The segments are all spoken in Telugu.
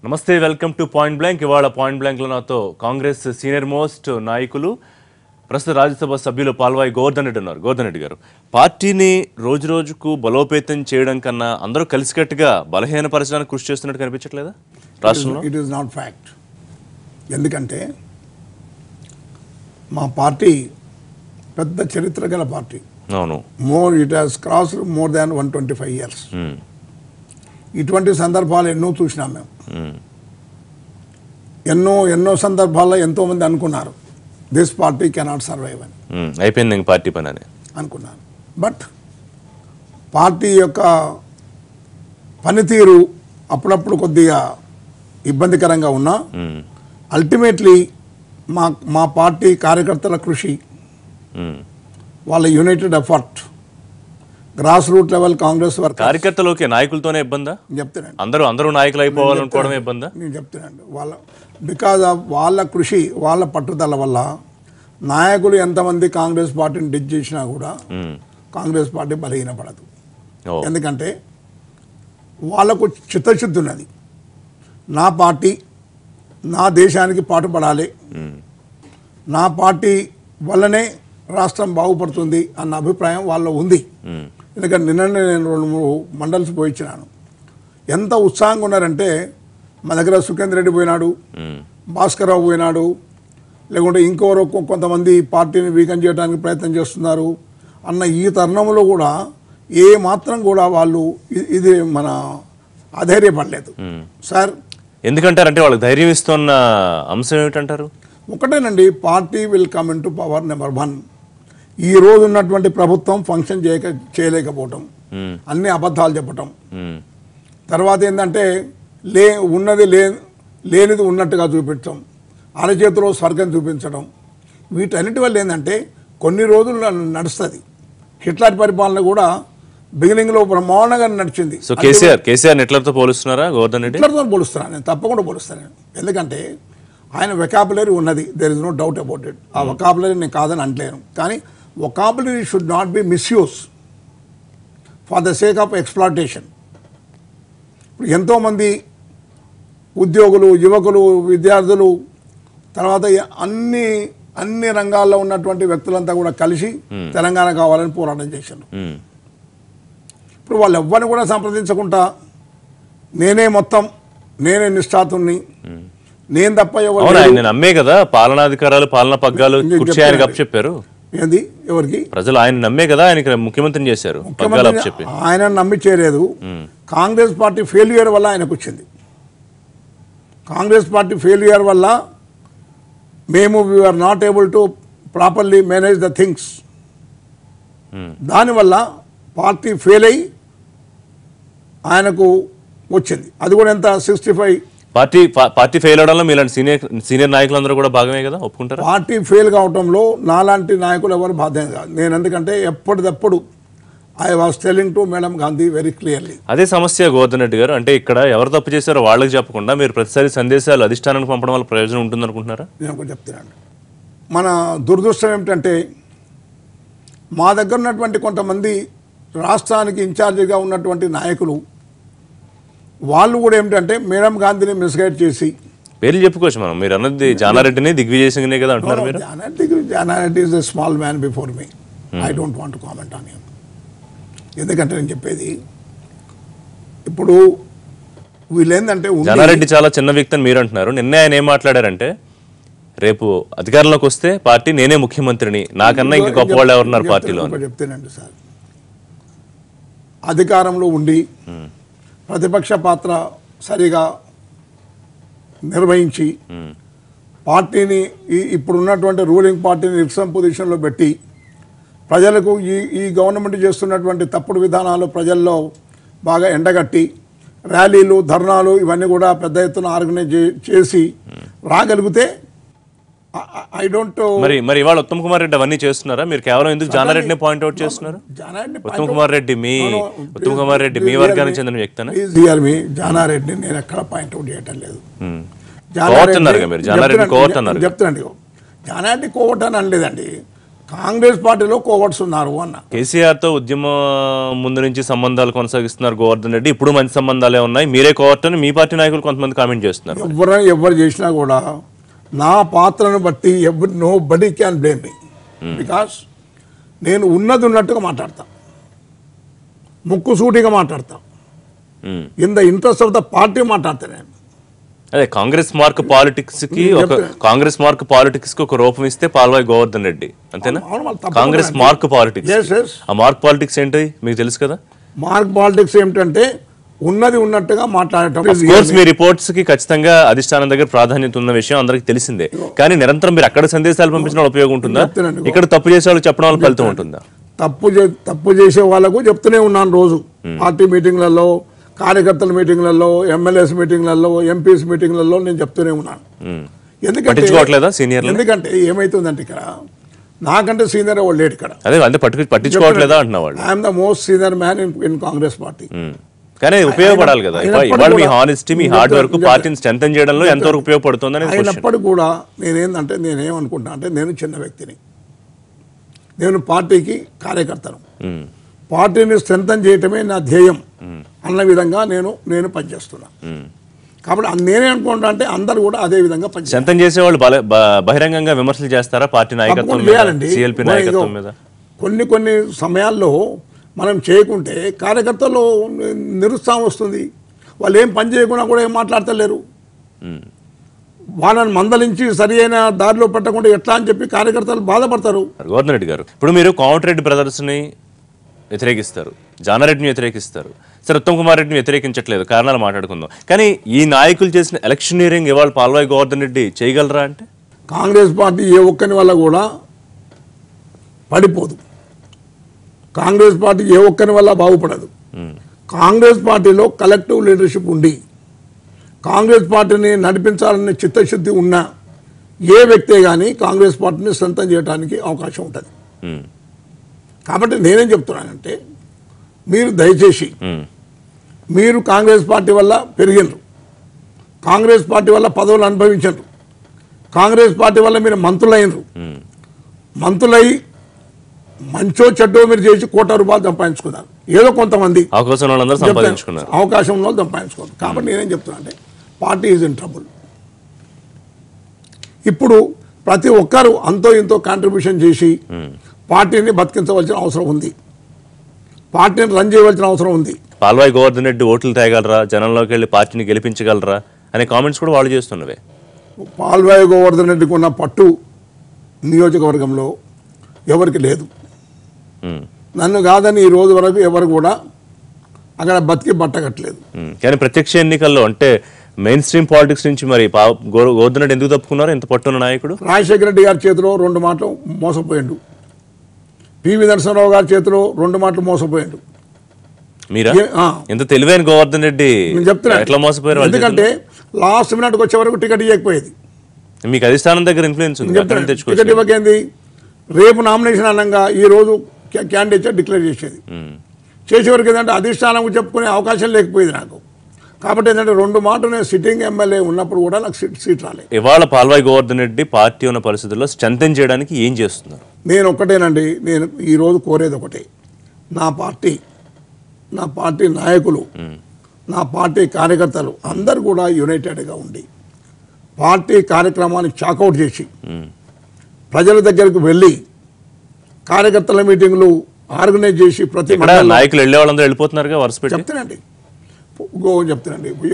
నమస్తే, వెల్కమ్ టు పాయింట్ బ్లాంక్. ఇవాళ పాయింట్ బ్లాంక్లో నాతో కాంగ్రెస్ సీనియర్ మోస్ట్ నాయకులు, ప్రస్తుత రాజ్యసభ సభ్యులు పాల్వాయి గోవర్ధన్ రెడ్డి ఉన్నారు. గోవర్ధన్ రెడ్డి గారు, పార్టీని రోజు రోజుకు బలోపేతం చేయడం కన్నా అందరూ కలిసికట్టుగా బలహీనపరచడానికి కృషి చేస్తున్నట్టు కనిపించట్లేదా రాష్ట్రంలో? It is not fact. ఎందుకంటే మా పార్టీ పెద్ద చరిత్ర గల పార్టీ. అవును, it has crossed more than 125 years. ఇటువంటి సందర్భాలు ఎన్నో చూసినాం మేము. ఎన్నో సందర్భాల్లో ఎంతోమంది అనుకున్నారు దిస్ పార్టీ కెనాట్ సర్వైవ్ అని. అయిపోయింది పార్టీ పని అని అనుకున్నారు. బట్ పార్టీ యొక్క పనితీరు అప్పుడప్పుడు కొద్దిగా ఇబ్బందికరంగా ఉన్నా అల్టిమేట్లీ మా పార్టీ కార్యకర్తల కృషి, వాళ్ళ united effort, grass root level Congress work. కార్యకర్తలోకి నాయకులతోనే ఇబ్బందా? చెప్తున్నాను, అందరూ నాయకులు అయిపోవాలనుకోవడమే ఇబ్బందా? నేను చెప్తున్నాను. బికాజ్ ఆఫ్ వాళ్ళ కృషి, వాళ్ళ పట్టుదల వల్ల నాయకులు ఎంతమంది కాంగ్రెస్ పార్టీని డిచ్ చేసినా కూడా కాంగ్రెస్ పార్టీ బలహీనపడదు. ఎందుకంటే వాళ్ళకు చిత్తశుద్ధి ఉన్నది. నా పార్టీ నా దేశానికి పాటుపడాలి, నా పార్టీ వల్లనే రాష్ట్రం బాగుపడుతుంది అన్న అభిప్రాయం వాళ్ళలో ఉంది. ఎందుకంటే నిన్ననే నేను 2-3 మండల్స్ పోయించినాను. ఎంత ఉత్సాహంగా ఉన్నారంటే, మా దగ్గర సుఖేందర్ రెడ్డి పోయినాడు, భాస్కర్ రావు పోయినాడు, లేకుంటే ఇంకెవరో కొంతమంది పార్టీని వీకన్ చేయడానికి ప్రయత్నం చేస్తున్నారు అన్న ఈ తరుణంలో కూడా ఏ మాత్రం కూడా వాళ్ళు ఇది మన అధైర్యపడలేదు సార్. ఎందుకంటారంటే వాళ్ళకి ధైర్యం ఇస్తున్న అంశం ఏమిటంటారు? ఒకటేనండి, party will come in to power. Number 1, ఈ రోజు ఉన్నటువంటి ప్రభుత్వం ఫంక్షన్ చేయలేకపోవటం, అన్ని అబద్ధాలు చెప్పటం, తర్వాత ఏంటంటే ఉన్నది లేనిది ఉన్నట్టుగా చూపించడం, అరచేతిలో స్వర్గం చూపించడం, వీటన్నిటి వల్ల ఏంటంటే కొన్ని రోజులు నడుస్తుంది. హిట్లర్ పరిపాలన కూడా బిగినింగ్లో బ్రహ్మాండంగా నడిచింది. సో కేసీఆర్ హిట్లర్తో పోలుస్తున్నారా? గోవర్ధన్ రెడ్డి హిట్లర్తో పోలుస్తున్నాను నేను, తప్పకుండా పోలుస్తాను నేను. ఎందుకంటే ఆయన వెకాబులరీ ఉన్నది, there is no doubt about it. ఆ వెకాబులరీ నేను కాదని అంటలేను, కానీ vocabulary should not be misused for the sake of exploitation. ఇప్పుడు ఎంతోమంది ఉద్యోగులు, యువకులు, విద్యార్థులు, తర్వాత అన్ని రంగాల్లో ఉన్నటువంటి వ్యక్తులంతా కూడా కలిసి తెలంగాణ కావాలని పోరాటం చేశారు. ఇప్పుడు వాళ్ళు ఎవ్వరిని కూడా సంప్రదించకుండా నేనే నిష్ఠాతుని, నేను తప్ప ఎవరు నమ్మే కదా పాలనాధికారాలు, పాలనా పగ్గాలు చెప్పారు. ఏంది ఎవరికి? ప్రజలు ఆయన నమ్మే కదా ఆయనకి ముఖ్యమంత్రిని చేశారు. ఆయన నమ్మి చేయలేదు. కాంగ్రెస్ పార్టీ ఫెయిల్యూర్ వల్ల ఆయనకు వచ్చింది. కాంగ్రెస్ పార్టీ ఫెయిల్యూర్ వల్ల మేము we are not able to properly manage the things. దానివల్ల పార్టీ ఫెయిల్ అయ్యి ఆయనకు వచ్చింది. అది కూడా ఎంత 65. పార్టీ ఫెయిల్ అవడంలో మీలాంటి సీనియర్ నాయకులందరూ కూడా భాగమే కదా, ఒప్పుకుంటారు? పార్టీ ఫెయిల్ కావడంలో నాలాంటి నాయకులు ఎవరు బాధ్యత కాదు. నేను ఎందుకంటే ఎప్పటికప్పుడు I was telling to madam Gandhi very clearly. అదే సమస్య గోవర్ధన్ రెడ్డి గారు, అంటే ఇక్కడ ఎవరు తప్పు చేశారో వాళ్ళకి చెప్పకుండా మీరు ప్రతిసారి సందేశాలు అధిష్టానానికి పంపడం వల్ల ప్రయోజనం ఉంటుందనుకుంటున్నారా? నేను ఒకటి చెప్తున్నాను. మన దురదృష్టం ఏమిటంటే మా దగ్గర ఉన్నటువంటి కొంతమంది రాష్ట్రానికి ఇన్ఛార్జిగా ఉన్నటువంటి నాయకులు వాళ్ళు కూడా ఏమిటంటే మేడం గాంధీని మిస్గైడ్ చేసి, పేర్లు చెప్పుకోవచ్చు మనం, మీరు అన్నది జానారెడ్డిని దిగ్విజయ్ సింగ్నే కదా అంటున్నారు మీరు. Jana Reddy is a small man before me. I don't want to comment on him. ఎందుకంటే నేను చెప్పేది ఇప్పుడు వీళ్ళేందంటే జానారెడ్డి చాలా చిన్న వ్యక్తి అని మీరు అంటున్నారు. నిన్నే ఆయన ఏం మాట్లాడారంటే, రేపు అధికారంలోకి వస్తే పార్టీ నేనే ముఖ్యమంత్రిని, నాకన్నా ఇంకా గొప్ప వాళ్ళు ఎవరున్నారు పార్టీలో చెప్తేనండి సార్. అధికారంలో ఉండి ప్రతిపక్ష పాత్ర సరిగా నిర్వహించి పార్టీని ఇప్పుడున్నటువంటి రూలింగ్ పార్టీని రిక్సం పొజిషన్లో పెట్టి ప్రజలకు ఈ గవర్నమెంట్ చేస్తున్నటువంటి తప్పుడు విధానాలు ప్రజల్లో బాగా ఎండగట్టి ర్యాలీలు, ధర్నాలు ఇవన్నీ కూడా పెద్ద ఎత్తున ఆర్గనైజ్ చేసి రాగలిగితే ఐ డోంట్. మరి ఇవాళ ఉత్తమ్ కుమార్ రెడ్డి అవన్నీ చేస్తున్నారా? మీరు కేవలం ఎందుకు జానారెడ్డిని పాయింట్అవుట్ చేస్తున్నారు? ఉత్తమ్ కుమార్ రెడ్డి మీ వర్గానికి చెందిన వ్యక్తి. జానారెడ్డిని నేను ఎక్కడ పాయింట్అవుట్ చేయటం లేదు. చెప్తున్నాను, జానారెడ్డి కోవట్ అని అనలేదండి. కాంగ్రెస్ పార్టీలో కోవర్ట్స్ ఉన్నారు అన్న. కేసీఆర్తో ఉద్యమం ముందు నుంచి సంబంధాలు కొనసాగిస్తున్నారు గోవర్ధన్ రెడ్డి, ఇప్పుడు మంచి సంబంధాలే ఉన్నాయి, మీరే కోవర్ట్ అని మీ పార్టీ నాయకులు కొంతమంది కామెంట్ చేస్తున్నారు. ఎవరు చేసినా కూడా నా పాత్రను బట్టి nobody can blame me, because నేను ఉన్నట్టుగా మాట్లాడతా, ముక్కుసూటిగా మాట్లాడతా, in the interest of the party మాట్లాడతా. నేను అదే కాంగ్రెస్ మార్క్ పాలిటిక్స్ కి ఒక రూపం ఇస్తే పాల్వాయి గోవర్ధన్ రెడ్డి, అంతేనా? కాంగ్రెస్ మార్క్ పాలిటిక్స్, ఆ మార్క్ పాలిటిక్స్ ఏంటి మీకు తెలుసు కదా? మార్క్ పాలిటిక్స్ ఏమిటంటే ఉన్నట్టుగా మాట్లాడటం. మీ రిపోర్ట్స్ కి ఖచ్చితంగా అధిష్టానం దగ్గర ప్రాధాన్యత ఉన్న విషయం అందరికి తెలిసిందే, కానీ నిరంతరం మీరు అక్కడ సందేశాలు పంపించడం ఉపయోగం ఉంటుందా? ఇక్కడ తప్పు చేసే వాళ్ళు చెప్పడం వల్ల ఫలితం ఉంటుందా? తప్పు చేసే వాళ్ళకు చెప్తూనే ఉన్నాను రోజు, పార్టీ మీటింగ్లలో, కార్యకర్తల మీటింగ్లలో, ఎమ్మెల్యేస్ మీటింగ్లలో, ఎంపీస్ మీటింగ్లలో నేను చెప్తూనే ఉన్నాను. ఎందుకంటే ఏమైతుందంటే ఇక్కడ నాకంటే సీనియర్ ఎవరు లేడు ఇక్కడ. పట్టించుకోవట్లేదా అంటున్నా వాళ్ళు. I'm the most senior man in Congress party. కానీ ఉపయోగపడాలి కదా, ఇవాళ మీ హానెస్టీ, మీ హార్డ్ వర్క్ పార్టీని స్ట్రెంథెన్ చేయడంలో ఎంతవరకు ఉపయోగపడుతుందని. అయినప్పటికీ కూడా నేనేమనుకుంటా అంటే నేను చిన్న వ్యక్తిని, నేను పార్టీకి కార్యకర్తను, పార్టీని స్ట్రెంథెన్ చేయటమే నా ధ్యేయం అన్న విధంగా నేను పనిచేస్తున్నా. కాబట్టి నేనే అనుకుంటా అంటే అందరు కూడా అదే విధంగా స్ట్రెంథెన్ చేసే వాళ్ళు బహిరంగంగా విమర్శలు చేస్తారా పార్టీ నాయకత్వం మీద? కొన్ని సమయాల్లో మనం చేయకుంటే కార్యకర్తల్లో నిరుత్సాహం వస్తుంది, వాళ్ళు ఏం పని చేయకుండా కూడా ఏం మాట్లాడతలేరు. వాళ్ళని మందలించి సరి అయిన దారిలో పెట్టకుండా ఎట్లా అని చెప్పి కార్యకర్తలు బాధపడతారు. గోవర్ధన్ రెడ్డి గారు, ఇప్పుడు మీరు కోమటిరెడ్డి బ్రదర్స్ని వ్యతిరేకిస్తారు, జానారెడ్డిని వ్యతిరేకిస్తారు, సరే ఉత్తమ్ కుమార్ రెడ్డిని వ్యతిరేకించట్లేదు, కారణాలు మాట్లాడుకుందాం. కానీ ఈ నాయకులు చేసిన ఎలక్షనీరింగ్ ఇవాళ పాల్వాయి గోవర్ధన్ రెడ్డి చేయగలరా అంటే? కాంగ్రెస్ పార్టీ ఏ ఒక్కని వల్ల కూడా పడిపోదు, కాంగ్రెస్ పార్టీ ఏ ఒక్కరి వల్ల బాగుపడదు. కాంగ్రెస్ పార్టీలో కలెక్టివ్ లీడర్షిప్ ఉండి కాంగ్రెస్ పార్టీని నడిపించాలనే చిత్తశుద్ధి ఉన్న ఏ వ్యక్తే కానీ కాంగ్రెస్ పార్టీని స్ట్రెంథెన్ చేయడానికి అవకాశం ఉంటుంది. కాబట్టి నేనేం చెప్తున్నానంటే మీరు దయచేసి మీరు కాంగ్రెస్ పార్టీ వల్ల పెరిగినరు, కాంగ్రెస్ పార్టీ వల్ల పదవులు అనుభవించారు, కాంగ్రెస్ పార్టీ వల్ల మీరు మంత్రులైనరు, మంత్రులై మంచో చెడ్డో మీరు చేసి ₹1 కోట్ల సంపాదించుకున్నారు. ఏదో కొంతమంది అవకాశం సంపాదించుకున్నారు. కాబట్టి నేనేం చెప్తున్నా అంటే పార్టీ ఈజ్ ఇన్ ట్రబుల్. ఇప్పుడు ప్రతి ఒక్కరు అంతో ఇంతో కాంట్రిబ్యూషన్ చేసి పార్టీని బతికించవలసిన అవసరం ఉంది, పార్టీని రన్ చేయవలసిన అవసరం ఉంది. పాల్వాయి గోవర్ధన్ రెడ్డి ఓట్లు తేగలరా, జనంలోకి వెళ్ళి పార్టీని గెలిపించగలరా అనే కామెంట్స్ కూడా వాళ్ళు చేస్తున్నవే. పాల్వాయి గోవర్ధన్ రెడ్డికి ఉన్న పట్టు నియోజకవర్గంలో ఎవరికి లేదు. నన్ను కాదని ఈ రోజు వరకు ఎవరు కూడా అక్కడ బతికి బట్టగట్లేదు. కానీ ప్రత్యక్ష ఎన్నికల్లో అంటే మెయిన్ స్ట్రీమ్ పాలిటిక్స్ నుంచి మరి గోవర్ధన్ రెడ్డి ఎందుకు తప్పుకున్నారు? ఎంత పట్టున్న నాయకుడు. రాజశేఖర రెడ్డి గారి చేతిలో 2 మాటలు మోసపోయిండు, పివి నరసింహరావు గారి చేతిలో 2 మాటలు మోసపోయిండు. మీరా ఎంత తెలివైన గోవర్ధన్ రెడ్డి ఎట్లా మోసపోయారు? ఎందుకంటే లాస్ట్ మినిట్కి వచ్చే వరకు టికెట్ ఇవ్వకపోయేది. మీకు అధిష్టానం దగ్గర ఇన్ఫ్లుయెన్స్ ఉంది, టికెట్ ఇవ్వకేంది, రేపు నామినేషన్ అనగా ఈ రోజు క్యాండిడేట్ డిక్లేర్ చేసేవరకు ఏంటంటే అధిష్టానం చెప్పుకునే అవకాశం లేకపోయేది నాకు. కాబట్టి ఏంటంటే 2 మాటలు నేను సిట్టింగ్ ఎమ్మెల్యే ఉన్నప్పుడు కూడా నాకు సీట్ రాలేదు. ఇవాళ పాల్వాయి గోవర్ధన్ రెడ్డి పార్టీ ఉన్న పరిస్థితుల్లో స్ట్రెంథెన్ చేయడానికి ఏం చేస్తున్నారు? నేను ఒకటేనండి, నేను ఈరోజు కోరేది ఒకటే, నా పార్టీ నాయకులు, నా పార్టీ కార్యకర్తలు అందరూ కూడా యునైటెడ్గా ఉండి పార్టీ కార్యక్రమాన్ని చాకౌట్ చేసి ప్రజల దగ్గరకు వెళ్ళి కార్యకర్తల మీటింగ్లు ఆర్గనైజ్ చేసి ప్రతి నాయకులు వెళ్ళే వాళ్ళందరూ వెళ్ళిపోతున్నారు. చెప్తానండి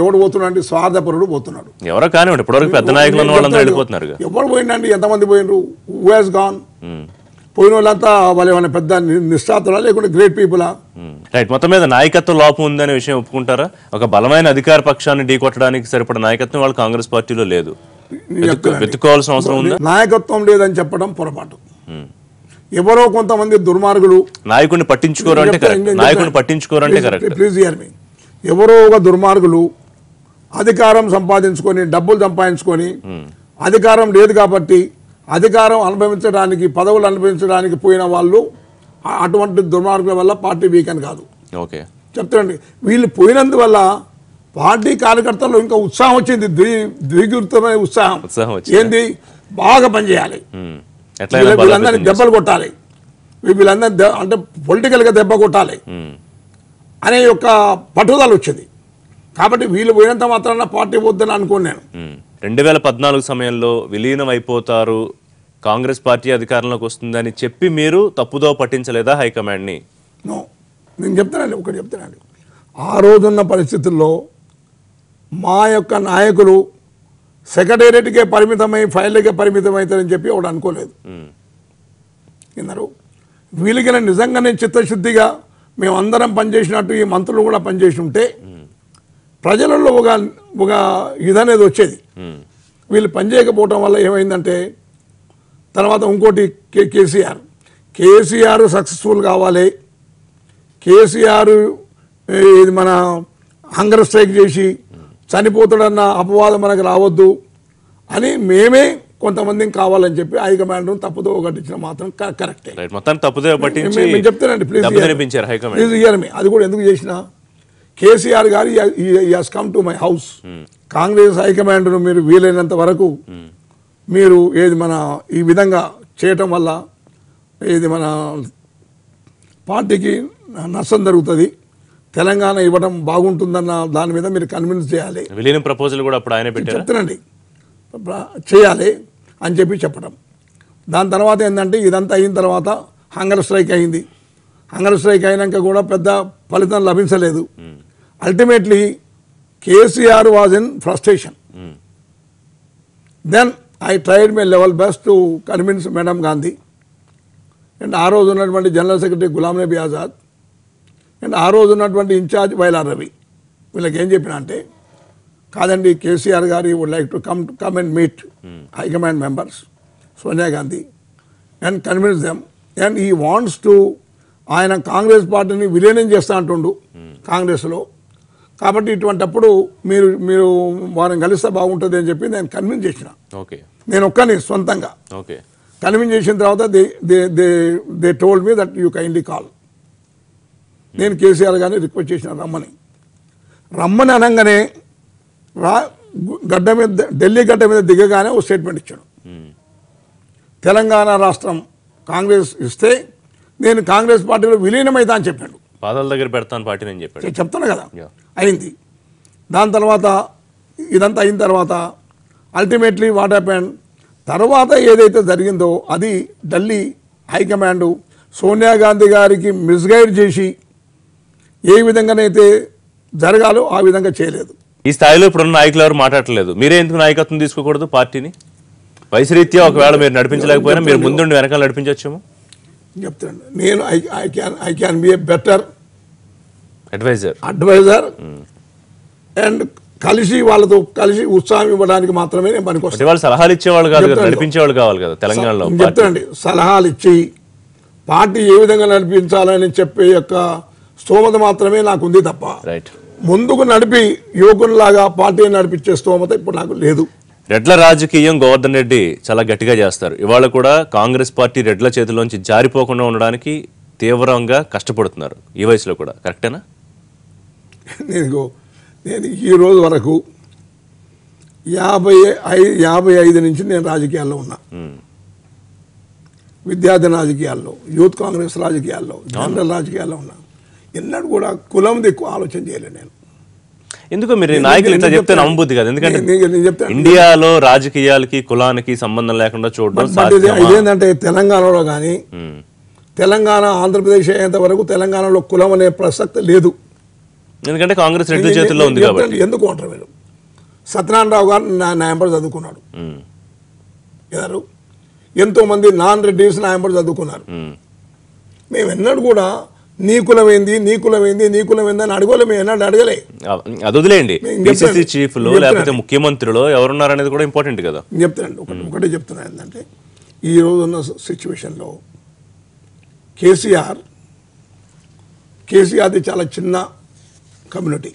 ఎవడు పోతున్నాడు, స్వార్థపరుడు పోతున్నాడు. ఎవరో కానివ్వండి, ఇప్పటివరకు పెద్ద నాయకులు ఉన్న వాళ్ళందరూ వెళ్ళిపోతున్నారు. ఎవరు పోయిందండి, ఎంతమంది పోయినరు, హూ హాస్ గాన్? పోయిన వాళ్ళంతా వాళ్ళు ఏమైనా పెద్ద నిష్ఠాతులా లేకుంటే గ్రేట్ పీపులా? రైట్. మొత్తం మీద నాయకత్వ లోపం ఉందనే విషయం ఒప్పుకుంటారా? ఒక బలమైన అధికార పక్షాన్ని ఢీకొట్టడానికి సరిపడ నాయకత్వం వాళ్ళు కాంగ్రెస్ పార్టీలో లేదు, వెతుక్కోవాల్సిన అవసరం ఉంది. నాయకత్వం లేదని చెప్పడం పొరపాటు. ఎవరో కొంతమంది దుర్మార్గులు నాయకుడిని పట్టించుకోరు అంటే కరెక్ట్. ప్లీజ్ హియర్ మీ. ఎవరో ఒక దుర్మార్గులు అధికారం సంపాదించుకొని డబ్బులు సంపాదించుకొని అధికారం లేదు కాబట్టి అధికారం అనుభవించడానికి పదవులు అనుభవించడానికి పోయిన వాళ్ళు, అటువంటి దుర్మార్గుల వల్ల పార్టీ వీకెన్ కాదు. ఓకే, చెప్తానండి. వీళ్ళు పోయినందువల్ల పార్టీ కార్యకర్తల్లో ఇంకా ఉత్సాహం వచ్చింది, ద్విగుణమైన ఉత్సాహం. ఏంది, బాగా పనిచేయాలి. వీళ్ళందరినీ దెబ్బలు కొట్టాలి, వీళ్ళందరినీ అంటే పొలిటికల్గా దెబ్బ కొట్టాలి అనే యొక్క పట్టుదల వచ్చింది. కాబట్టి వీళ్ళు పోయినంత మాత్రాన పార్టీ వద్దని అనుకోను నేను. 2014 సమయంలో విలీనం అయిపోతారు, కాంగ్రెస్ పార్టీ అధికారంలోకి వస్తుందని చెప్పి మీరు తప్పుదో పట్టించలేదా హైకమాండ్ని? నో, నేను చెప్తానండి, ఒకటి చెప్తానండి. ఆ రోజున్న పరిస్థితుల్లో మా యొక్క నాయకులు సెక్రటేరియట్కే పరిమితమై ఫైళ్ళకే పరిమితం అవుతారని చెప్పి ఒకటి అనుకోలేదు. విన్నారు? వీళ్ళకి నిజంగానే చిత్తశుద్ధిగా మేమందరం పనిచేసినట్టు ఈ మంత్రులు కూడా పనిచేసి ఉంటే ప్రజలలో ఒక ఇదనేది వచ్చేది. వీళ్ళు పనిచేయకపోవటం వల్ల ఏమైందంటే తర్వాత ఇంకోటి కేసీఆర్ సక్సెస్ఫుల్ కావాలి, కేసీఆర్ ఇది మన హంగర్ స్ట్రైక్ చేసి చనిపోతాడన్న అపవాదం మనకు రావద్దు అని మేమే కొంతమందికి కావాలని చెప్పి హైకమాండ్ తప్పుదో పట్టించిన మాత్రం కరెక్టే. మొత్తం చెప్తానండి, ప్లీజ్ ఇయర్ మీ. అది కూడా ఎందుకు చేసిన కేసీఆర్ గారు has come to my house. Congress హైకమాండ్ను మీరు వీలైనంత వరకు మీరు ఏది మన ఈ విధంగా చేయటం వల్ల ఏది మన పార్టీకి నష్టం జరుగుతుంది, తెలంగాణ ఇవ్వడం బాగుంటుందన్న దాని మీద మీరు కన్విన్స్ చేయాలి. విలీనం ప్రపోజల్ కూడా అప్పుడు ఆయన పెట్టారు, చెప్తానండి, చేయాలి అని చెప్పి చెప్పడం. దాని తర్వాత ఏంటంటే ఇదంతా అయిన తర్వాత హంగర్ స్ట్రైక్ అయింది. హంగర్ స్ట్రైక్ అయినాక కూడా పెద్ద ఫలితం లభించలేదు. Ultimately KCR was in frustration. Then I tried my level best to convince madam Gandhi and ఆ రోజు ఉన్నటువంటి general secretary Ghulam Nabi Azad and ఆ రోజు ఉన్నటువంటి ఇన్ఛార్జ్ వైలార్ రవి. వీళ్ళకి ఏం చెప్పిన అంటే, కాదండి కేసీఆర్ గారు would like to come and meet high command members Sonia Gandhi and convince them and he wants to, ఆయన కాంగ్రెస్ పార్టీని విలీనం చేస్తా అంటుండు కాంగ్రెస్లో, కాబట్టి ఇటువంటిప్పుడు మీరు వారిని కలిస్తే బాగుంటుంది అని చెప్పి నేను కన్విన్స్ చేసిన. నేను ఒక్కని సొంతంగా కన్విన్స్ చేసిన తర్వాత they told me that you kindly call. నేను కేసీఆర్ గారిని రిక్వెస్ట్ చేసిన రమ్మని అనగానే ఢిల్లీ గడ్డ మీద దిగగానే ఓ స్టేట్మెంట్ ఇచ్చాడు. తెలంగాణ రాష్ట్రం కాంగ్రెస్ ఇస్తే నేను కాంగ్రెస్ పార్టీలో విలీనమైతా అని చెప్పాడు. పాదాల దగ్గర పెడతాను పార్టీ అని చెప్పాడు. చెప్తాను కదా, అయింది. దాని తర్వాత ఇదంతా అయిన తర్వాత అల్టిమేట్లీ వాట్ హ్యాపెండ్, తర్వాత ఏదైతే జరిగిందో అది ఢిల్లీ హైకమాండ్ సోనియా గాంధీ గారికి మిస్గైడ్ చేసి ఏ విధంగానైతే జరగాలో ఆ విధంగా చేయలేదు. ఈ స్థాయిలో ఇప్పుడున్న నాయకులు ఎవరు మాట్లాడలేదు. మీరే ఎందుకు నాయకత్వం తీసుకోకూడదు? పార్టీని వయసురీత్యా ఒకవేళ మీరు నడిపించలేకపోయినా మీరు ముందుండి వెనకాల నడిపించవచ్చేమో. చెప్తాను, నేను I can be a better adviser and వాళ్ళతో కలిసి ఉత్సాహం ఇవ్వడానికి మాత్రమే నేను పనికొస్తాను. వాళ్ళు సలహాలు ఇచ్చేవాళ్ళు కాదు, నడిపించేవాళ్ళు కావాలి కదా తెలంగాణలో. చెప్తానండి, సలహాలు ఇచ్చి పార్టీ ఏ విధంగా నడిపించాలని చెప్పే యొక్క స్తోమత మాత్రమే నాకు ఉంది తప్ప ముందుకు నడిపి యువకునిలాగా పార్టీని నడిపించే స్తోమత ఇప్పుడు నాకు లేదు. రెడ్ల రాజకీయం గోవర్ధన్ రెడ్డి చాలా గట్టిగా చేస్తారు. ఇవాళ కూడా కాంగ్రెస్ పార్టీ రెడ్ల చేతిలోంచి జారిపోకుండా ఉండడానికి తీవ్రంగా కష్టపడుతున్నారు ఈ వయసులో కూడా. కరెక్టేనా? నేను ఈ రోజు వరకు 55 నుంచి నేను రాజకీయాల్లో ఉన్నా. విద్యార్థి రాజకీయాల్లో, యూత్ కాంగ్రెస్ రాజకీయాల్లో, జనరల్ రాజకీయాల్లో ఉన్నా. ఎన్నడూ కూడా కులం ఎక్కువ ఆలోచన చేయలేదు నేను. ఎందుకు మీరు నాయకులు ఇట్లా చెప్తే నమ్మబుద్ధి కదా? ఎందుకంటే ఇండియాలో రాజకీయాలకి కులానికి సంబంధం లేకుండా చూడడం ఇదేంటంటే తెలంగాణలో కానీ తెలంగాణ ఆంధ్రప్రదేశ్ అయ్యేంత వరకు తెలంగాణలో కులం అనే ప్రసక్తి లేదు. ఎందుకంటే కాంగ్రెస్ రెడ్డి చేతుల్లో ఉంది కాబట్టి. ఎందుకు అంటారు మీరు? సత్యనారాయణరావు గారు నా ఎంబడి చదువుకున్నాడు. ఎవరు ఎంతోమంది నాన్ రెడ్డిస్ నా ఎంబడి చదువుకున్నారు. మేము ఎన్నడూ కూడా నీ కులమైంది నీ కులమైంది నీ కులమైంది అని అడగలే. మేము ఎన్నడూ అడగలే. అది వదిలేయండి, పిసిసి చీఫ్లో లేకపోతే ముఖ్యమంత్రిలో ఎవరున్నారు అనేది కూడా ఇంపార్టెంట్ కదా. చెప్తానండి, ఒకటే చెప్తున్నా ఏంటంటే ఈ రోజు ఉన్న సిచ్యువేషన్లో కేసీఆర్ది చాలా చిన్న కమ్యూనిటీ.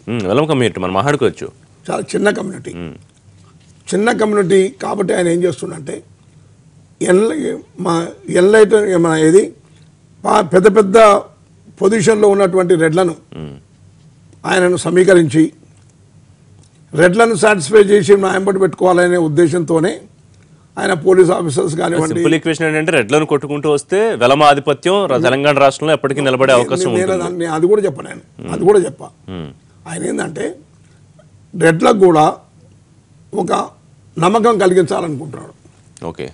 మనం మాట్లాడుకోవచ్చు. చాలా చిన్న కమ్యూనిటీ కాబట్టి ఆయన ఏం చేస్తుండంటే మన ఏది పెద్ద పెద్ద పొజిషన్లో ఉన్నటువంటి రెడ్లను ఆయనను సమీకరించి రెడ్లను సాటిస్ఫై చేసి నా ఎంబడి పెట్టుకోవాలనే ఉద్దేశంతోనే ఆయన పోలీస్ ఆఫీసర్స్ కానివ్వండి. సింపుల్ ఈక్వేషన్ ఏంటంటే రెడ్లను కొట్టుకుంటూ వస్తే వెలమ ఆధిపత్యం తెలంగాణ రాష్ట్రంలో ఎప్పటికీ నిలబడే అవకాశం ఉంటుంది. అది కూడా చెప్పాను నేను, అది కూడా చెప్పా. ఆయన ఏంటంటే రెడ్లకు కూడా ఒక నమ్మకం కలిగించాలనుకుంటున్నాడు. ఓకే,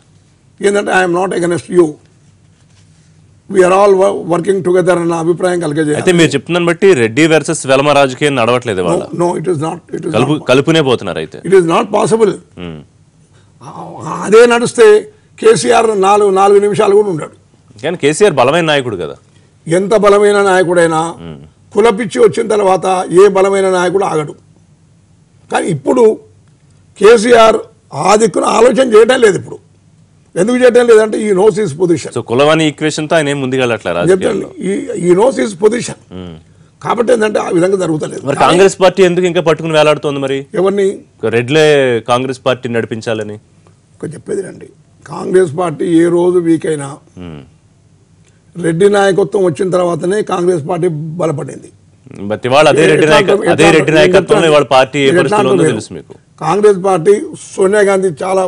ఏంటంటే I'm not against you, we are all working together అన్న అభిప్రాయం కలిగజేయాలి. అయితే మీరు చెప్తున్నాను బట్టి రెడ్డి వర్సెస్ వెలమ రాజకీయం నడవట్లేదు వాళ్ళ. No, it is not. కలుపునే పోతున్నారు. అయితే ఇట్ ఈస్ నాట్ పాసిబుల్. అదే నడిస్తే కేసీఆర్ 4 నిమిషాలు కూడా ఉన్నాడు. కానీ కేసీఆర్ బలమైన నాయకుడు కదా. ఎంత బలమైన నాయకుడైనా కులపిచ్చి వచ్చిన తర్వాత ఏ బలమైన నాయకుడు ఆగడు. కానీ ఇప్పుడు కేసీఆర్ ఆ దిక్కున ఆలోచన చేయడం లేదు. ఇప్పుడు ఎందుకు చేయడం లేదంటే ఈ నోస్ ఈస్ పొజిషన్. సో కులవాణి ఈక్వేషన్ తో ఆయన ముందుకు వెళ్ళట్లేదు. ఈ నోస్ ఈస్ పొజిషన్ కాబట్టి ఏంటంటే ఆ విధంగా జరుగుతలేదు. మరి కాంగ్రెస్ పార్టీ ఎందుకు ఇంకా పట్టుకుని వేలాడుతోంది? మరి ఎవరిని? రెడ్లే కాంగ్రెస్ పార్టీ నడిపించాలని చెప్పేది రండి. కాంగ్రెస్ పార్టీ ఏ రోజు వీక్ అయినా రెడ్డి నాయకత్వం వచ్చిన తర్వాతనే కాంగ్రెస్ పార్టీ బలపడింది. బట్ ఇవాళ అదే రెడ్డి నాయకత్వంలో ఇవాళ పార్టీ ఏ పరిస్థితిలో ఉందో తెలుసు మీకు. కాంగ్రెస్ పార్టీ సోనియా గాంధీ చాలా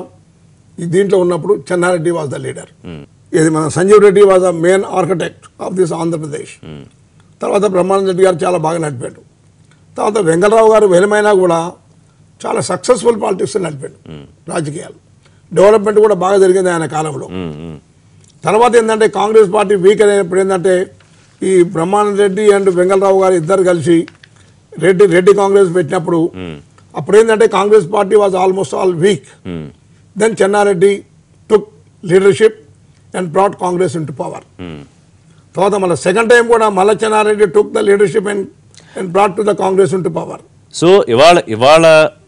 దీంట్లో ఉన్నప్పుడు చెన్నారెడ్డి వాజ్ ద లీడర్. ఇది మన Sanjeev Reddy was the main architect of this Andhra Pradesh. తర్వాత బ్రహ్మానంద రెడ్డి గారు చాలా బాగా నడిపాడు. తర్వాత వెంకటరావు గారు వెలమైనా కూడా చాలా సక్సెస్ఫుల్ పాలిటిక్స్ నడిపాడు. రాజకీయాలు డెవలప్మెంట్ కూడా బాగా జరిగింది ఆయన కాలంలో. తర్వాత ఏంటంటే కాంగ్రెస్ పార్టీ వీక్ అయినప్పుడు ఏంటంటే ఈ బ్రహ్మానంద రెడ్డి అండ్ వెంకటరావు గారు ఇద్దరు కలిసి రెడ్డి కాంగ్రెస్ పెట్టినప్పుడు అప్పుడు ఏంటంటే Congress party was almost all weak. Then Chenna Reddy took leadership and brought Congress into power. తర్వాత మళ్ళీ సెకండ్ టైం కూడా మళ్ళీ Chenna Reddy took the leadership and brought to the Congress into power. So ఇవాళ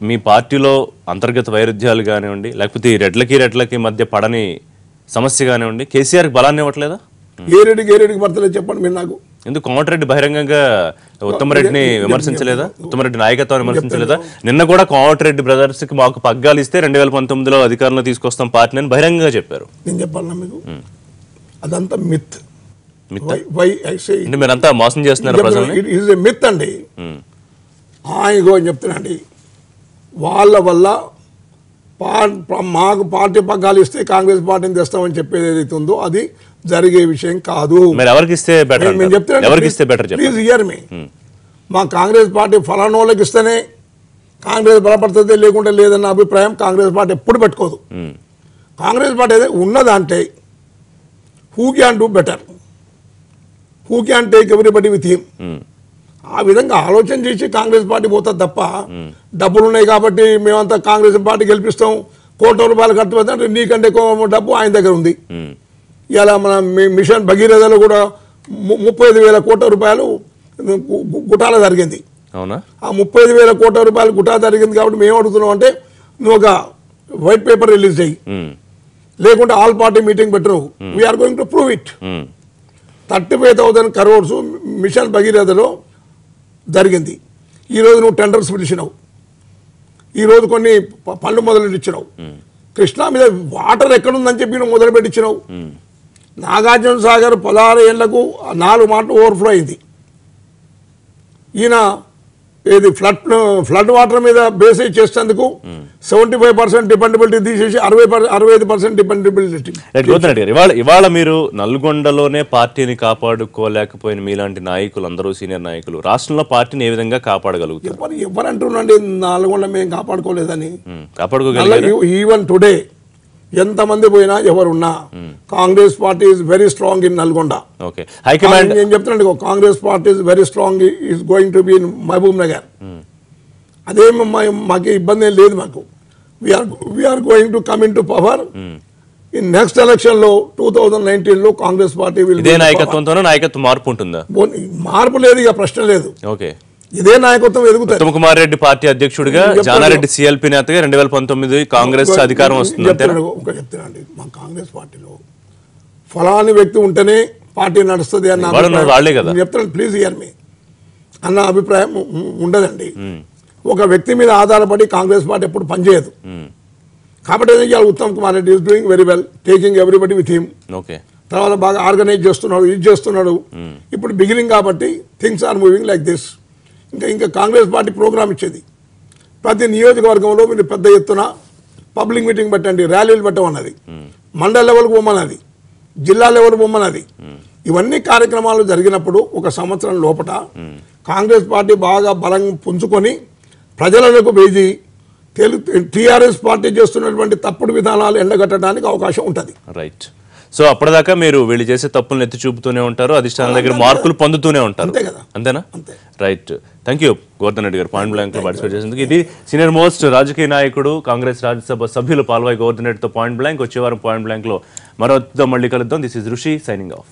మీ పార్టీలో అంతర్గత వైరుధ్యాలు కానివ్వండి, లేకపోతే ఈ రెడ్లకి మధ్య పడని సమస్య కానివ్వండి, కేసీఆర్కి బలాన్ని ఇవ్వట్లేదా? ఏ రెడ్డికి పడతలేదు చెప్పండి మీరు నాకు. ఎందుకు కోమటిరెడ్డి బహిరంగంగా ఉత్తమరెడ్డిని విమర్శించలేదా? ఉత్తమరెడ్డి నాయకత్వాన్ని విమర్శించలేదా? నిన్న కూడా కోమటిరెడ్డి బ్రదర్స్ కి మాకు పగ్గాలు ఇస్తే 2019లో అధికారంలో తీసుకొస్తాం పార్టీ అని బహిరంగంగా చెప్పారు. నేను చెప్పాలన్నా మీకు అదంతా మిత్. మీరంతా మోసం చేస్తున్నారు ప్రజల్ని. ఇట్ ఈస్ ఎ మిత్ అండి. ఆయనగో అని చెప్తున్నాండి, వాళ్ళ వల్ల మాకు పార్టీ పగ్గాలు ఇస్తే కాంగ్రెస్ పార్టీని తెస్తామని చెప్పేది ఏదైతే ఉందో అది జరిగే విషయం కాదు. మేము చెప్తున్నాను, ప్లీజ్ హియర్ మీ. మా కాంగ్రెస్ పార్టీ ఫలానా వాళ్ళకి ఇస్తేనే కాంగ్రెస్ బలపడుతుంది, లేకుంటే లేదన్న అభిప్రాయం కాంగ్రెస్ పార్టీ ఎప్పుడు పెట్టుకోదు. కాంగ్రెస్ పార్టీ ఏదైతే ఉన్నదంటే who can do better, who can take everybody with him, ఆ విధంగా ఆలోచన చేసి కాంగ్రెస్ పార్టీ పోతుంది తప్ప డబ్బులు ఉన్నాయి కాబట్టి మేమంతా కాంగ్రెస్ పార్టీ గెలిపిస్తాం, కోట్ల రూపాయలు కట్టుబడి నీకంటే ఎక్కువ డబ్బు ఆయన దగ్గర ఉంది. ఇలా మన మిషన్ భగీరథలో కూడా 35,000 కోట్ల రూపాయలు గుటాల జరిగింది. అవునా? ఆ 35,000 కోట్ల రూపాయలు గుటా జరిగింది కాబట్టి మేము అడుగుతున్నాం అంటే నువ్వు ఒక వైట్ పేపర్ రిలీజ్ చేయి, లేకుంటే ఆల్ పార్టీ మీటింగ్ పెట్టరు. We're going to prove it. 35,000 crores mission భగీరథలో జరిగింది. ఈరోజు నువ్వు టెండర్స్ పిలిచినావు, ఈరోజు కొన్ని పనులు మొదలుపెట్టించినావు. కృష్ణా మీద వాటర్ ఎక్కడుందని చెప్పి నువ్వు మొదలుపెట్టించినావు. నాగార్జున సాగర్ 16 ఏళ్లకు 4 మాటలు ఓవర్ఫ్లో అయింది. ఈయన ఏది ఫ్లడ్ వాటర్ మీద బేసైజ్ చేసేందుకు 75% డిపెండబిలిటీ తీసేసి 65% డిపెండబిలిటీ. ఇవాళ మీరు నల్గొండలోనే పార్టీని కాపాడుకోలేకపోయిన మీలాంటి నాయకులు అందరూ సీనియర్ నాయకులు రాష్ట్రంలో పార్టీని ఏ విధంగా కాపాడగలుగుతారు? ఎవరంటున్నాండి నల్గొండ మేము కాపాడుకోలేదని? కాపాడుకోగలిగారు. ఈవెన్ టుడే ఎంతమంది పోయినా ఎవరున్నా Congress party is very strong in Nalgonda. High command నేను చెప్తున్నాను, Congress party is very strong is going to be in Mahabub Nagar. అదేం మాకు ఇబ్బంది ఏం లేదు. మాకు we are going to come in to power in next election లో 2019లో కాంగ్రెస్ పార్టీ నాయకత్వంతో నాయకత్వం మార్పు ఉంటుందా? మార్పు లేదు, ఇక ప్రశ్న లేదు. ఓకే, ఇదే నాయకత్వం ఎదుగుతుంది. ఉత్తమ్ కుమార్ రెడ్డి పార్టీ అధ్యక్షుడిగా, జానారెడ్డి సిఎల్పి నేతగా 2019 కాంగ్రెస్ అధికారం వస్తుంది. ఒక చెప్తానండి, మా కాంగ్రెస్ పార్టీలో ఫలాని వ్యక్తి ఉంటేనే పార్టీ నడుస్తుంది అన్న వాళ్ళే కదా చెప్తాను. ప్లీజ్ హియర్ మీ అన్న అభిప్రాయం ఉండదండి. ఒక వ్యక్తి మీద ఆధారపడి కాంగ్రెస్ పార్టీ ఎప్పుడు పనిచేయదు. కాబట్టి Uttam Kumar Reddy is doing very well, taking everybody with him. తర్వాత బాగా ఆర్గనైజ్ చేస్తున్నాడు, ఇది చేస్తున్నాడు. ఇప్పుడు బిగినింగ్ కాబట్టి things are moving like this. ఇంకా కాంగ్రెస్ పార్టీ ప్రోగ్రామ్ ఇచ్చేది ప్రతి నియోజకవర్గంలో మీరు పెద్ద ఎత్తున పబ్లిక్ మీటింగ్ పెట్టండి, ర్యాలీలు పెట్టమన్నది, మండల లెవెల్కి పోమన్నది, జిల్లా లెవెల్ పోమన్నది. ఇవన్నీ కార్యక్రమాలు జరిగినప్పుడు ఒక సంవత్సరం లోపల కాంగ్రెస్ పార్టీ బాగా బలం పుంజుకొని ప్రజలకు వేసి టీఆర్ఎస్ పార్టీ చేస్తున్నటువంటి తప్పుడు విధానాలు ఎండగట్టడానికి అవకాశం ఉంటుంది. రైట్. సో అప్పటిదాకా మీరు వీళ్ళు చేసే తప్పులను ఎత్తి చూపుతూనే ఉంటారు, అధిష్టానం దగ్గర మార్కులు పొందుతూనే ఉంటారు. అంతే కదా. అంతేనా? Right. Thank you Govardhan Reddy గారు పాయింట్ బ్లాంక్ లో పార్టిసిపేట్ చేసేందుకు. ఇది సీనియర్ మోస్ట్ రాజకీయ నాయకుడు కాంగ్రెస్ రాజ్యసభ సభ్యులు పాల్వాయి గోవర్ధన్ రెడ్డితో పాయింట్ బ్లాంక్. వచ్చే వారం పాయింట్ బ్లాంక్ లో మరో మళ్ళీ కలుద్దాం. దిస్ ఇస్ ఋషి సైనింగ్ ఆఫ్.